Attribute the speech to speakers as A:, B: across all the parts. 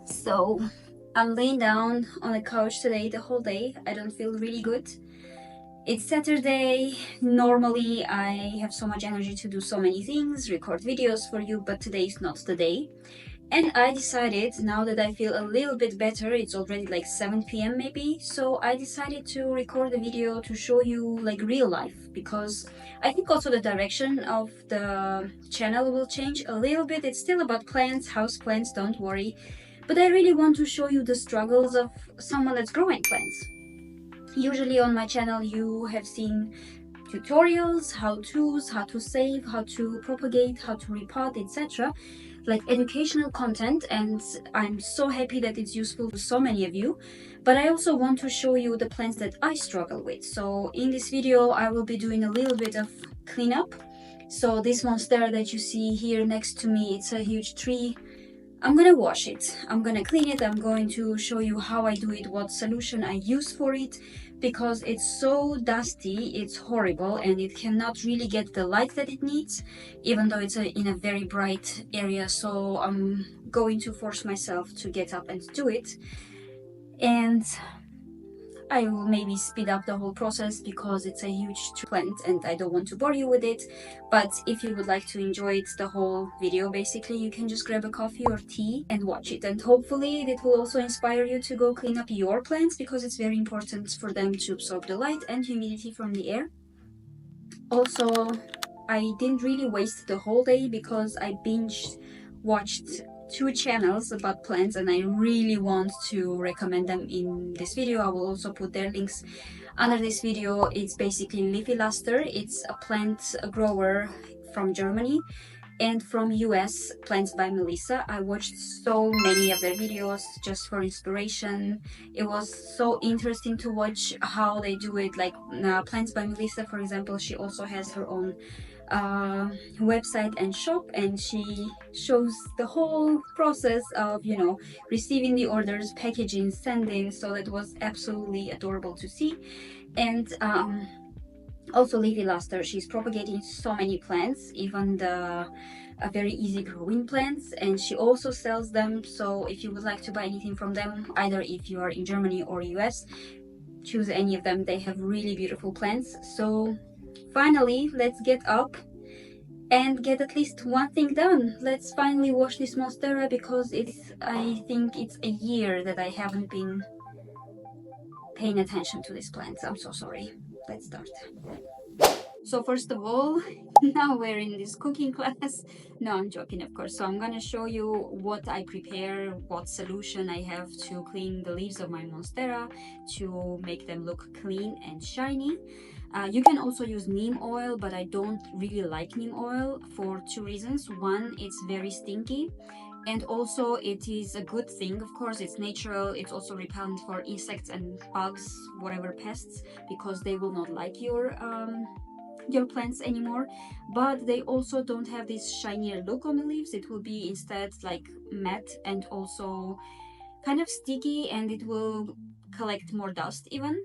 A: So I'm laying down on the couch today the whole day. I don't feel really good. It's Saturday. Normally I have so much energy to do so many things, record videos for you, but today is not the day. And I decided, now that I feel a little bit better, it's already like 7 p.m. maybe, so I decided to record a video to show you like real life, because I think also the direction of the channel will change a little bit. It's still about plants, house plants, don't worry, but I really want to show you the struggles of someone that's growing plants. Usually on my channel you have seen tutorials, how-tos, how to save, how to propagate, how to repot, etc. Like educational content, and I'm so happy that it's useful to so many of you. But I also want to show you the plants that I struggle with. So in this video I will be doing a little bit of cleanup. So this monstera that you see here next to me, it's a huge tree. I'm gonna wash it, I'm gonna clean it, I'm going to show you how I do it, what solution I use for it, because it's so dusty, it's horrible, and it cannot really get the light that it needs, even though it's in a very bright area. So I'm going to force myself to get up and do it. And I will maybe speed up the whole process because it's a huge plant and I don't want to bore you with it. But if you would like to enjoy it, the whole video, basically, you can just grab a coffee or tea and watch it. And hopefully it will also inspire you to go clean up your plants, because it's very important for them to absorb the light and humidity from the air. Also, I didn't really waste the whole day because I binge watched two channels about plants, and I really want to recommend them in this video. I will also put their links under this video. It's basically Leafy Luster. It's a plant grower from Germany, and from US, Plants by Melissa. I watched so many of their videos just for inspiration. It was so interesting to watch how they do it. Like Plants by Melissa, for example, she also has her own website and shop, and she shows the whole process of, you know, receiving the orders, packaging, sending. So that was absolutely adorable to see. And also Leafy Luster, she's propagating so many plants, even the very easy growing plants, and she also sells them. So if you would like to buy anything from them, either if you are in Germany or US, choose any of them. They have really beautiful plants. So finally, let's get up and get at least one thing done. Let's finally wash this monstera, because I think it's a year that I haven't been paying attention to these plants. I'm so sorry. Let's start. So first of all, now we're in this cooking class. No, I'm joking, of course. So I'm gonna show you what I prepare, what solution I have to clean the leaves of my monstera to make them look clean and shiny. You can also use neem oil, but I don't really like neem oil for two reasons. One, it's very stinky, and also it is a good thing. Of course, it's natural. It's also repellent for insects and bugs, whatever pests, because they will not like your plants anymore. But they also don't have this shinier look on the leaves. It will be instead like matte and also kind of sticky, and it will collect more dust even.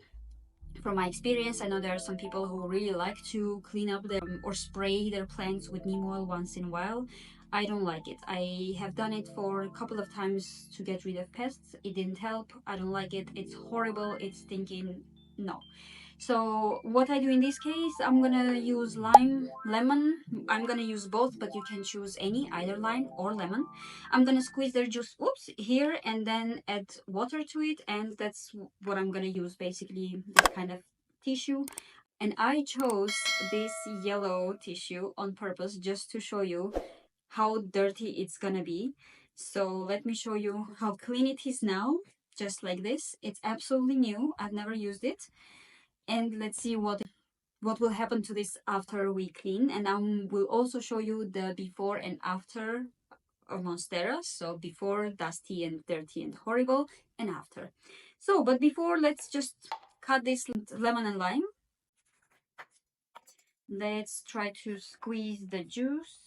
A: From my experience, I know there are some people who really like to clean up their or spray their plants with neem oil once in a while. I don't like it. I have done it for a couple of times to get rid of pests. It didn't help. I don't like it. It's horrible. It's stinking. No. So what I do in this case, I'm gonna use lime, lemon. I'm gonna use both, but you can choose any, either lime or lemon. I'm gonna squeeze their juice, oops, here, and then add water to it, and that's what I'm gonna use, basically this kind of tissue. And I chose this yellow tissue on purpose just to show you how dirty it's gonna be. So let me show you how clean it is now, just like this. It's absolutely new. I've never used it. And let's see what will happen to this after we clean. And I will also show you the before and after of monstera. So before, dusty and dirty and horrible, and after. So but before, let's just cut this lemon and lime. Let's try to squeeze the juice.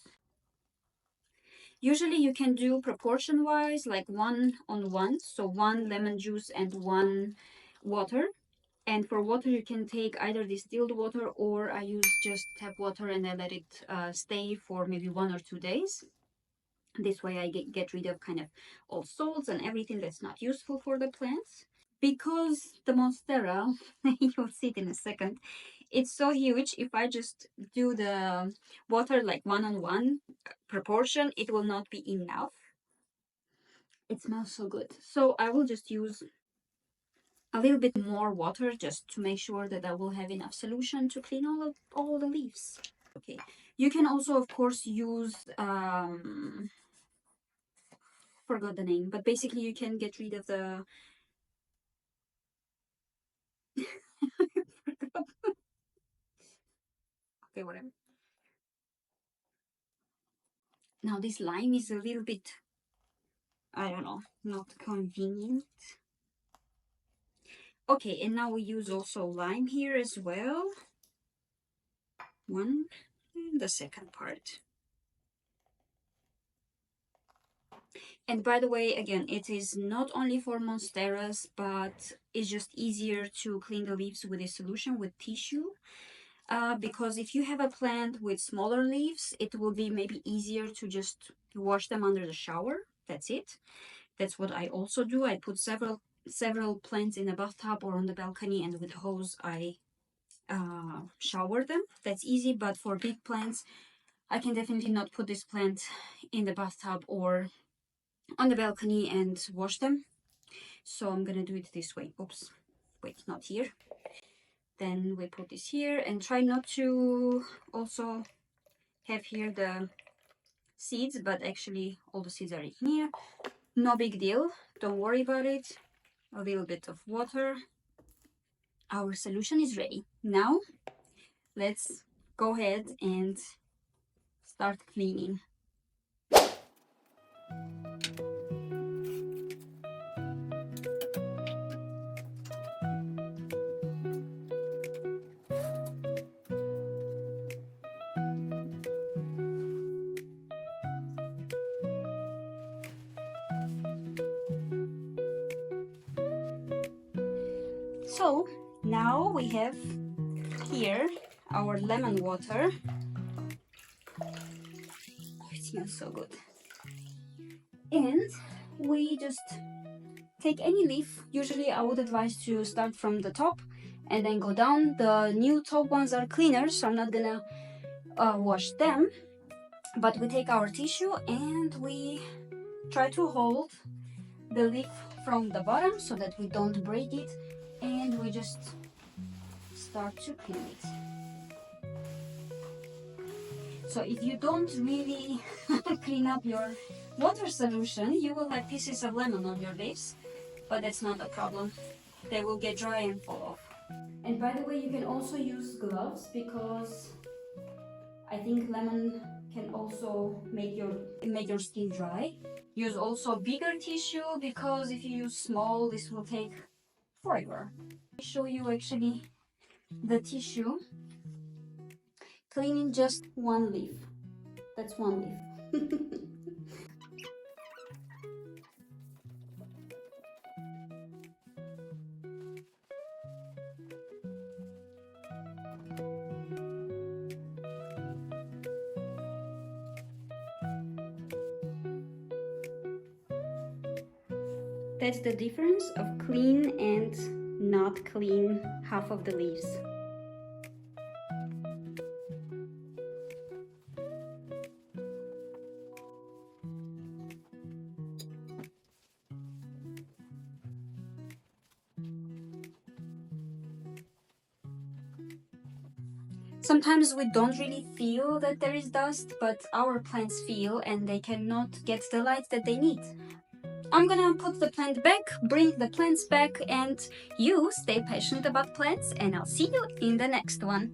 A: Usually you can do proportion wise, like 1:1, so 1 lemon juice and 1 water. And for water, you can take either distilled water, or I use just tap water and I let it stay for maybe 1 or 2 days. This way I get rid of kind of all salts and everything that's not useful for the plants. Because the monstera, you'll see it in a second, it's so huge. If I just do the water like 1-on-1 proportion, it will not be enough. It smells so good. So I will just use a little bit more water just to make sure that I will have enough solution to clean all the leaves. Okay, you can also of course use forgot the name, but basically you can get rid of the okay, whatever. Now this lime is a little bit, I don't know, not convenient. Okay, and now we use also lime here as well. One, and the second part. And by the way, again, it is not only for monsteras, but it's just easier to clean the leaves with a solution with tissue. Because if you have a plant with smaller leaves, it will be maybe easier to just wash them under the shower. That's it. That's what I also do. I put several plants in a bathtub or on the balcony, and with a hose I shower them. That's easy. But for big plants, I can definitely not put this plant in the bathtub or on the balcony and wash them. So I'm gonna do it this way. Oops, wait, not here. Then we put this here and try not to also have here the seeds, but actually all the seeds are in here. No big deal, don't worry about it. A little bit of water. Our solution is ready. Now let's go ahead and start cleaning. So now we have here our lemon water. Oh, it smells so good. And we just take any leaf. Usually I would advise to start from the top and then go down. The new top ones are cleaner, so I'm not gonna wash them. But we take our tissue and we try to hold the leaf from the bottom so that we don't break it, and we just start to clean it. So if you don't really clean up your water solution, you will have pieces of lemon on your leaves, but that's not a problem. They will get dry and fall off. And by the way, you can also use gloves, because I think lemon can also make your skin dry. Use also bigger tissue, because if you use small, this will take forever. I show you actually the tissue cleaning just one leaf. That's one leaf. That's the difference of clean and not clean half of the leaves. Sometimes we don't really feel that there is dust, but our plants feel, and they cannot get the light that they need. I'm gonna put the plant back, bring the plants back, and you stay passionate about plants, and I'll see you in the next one.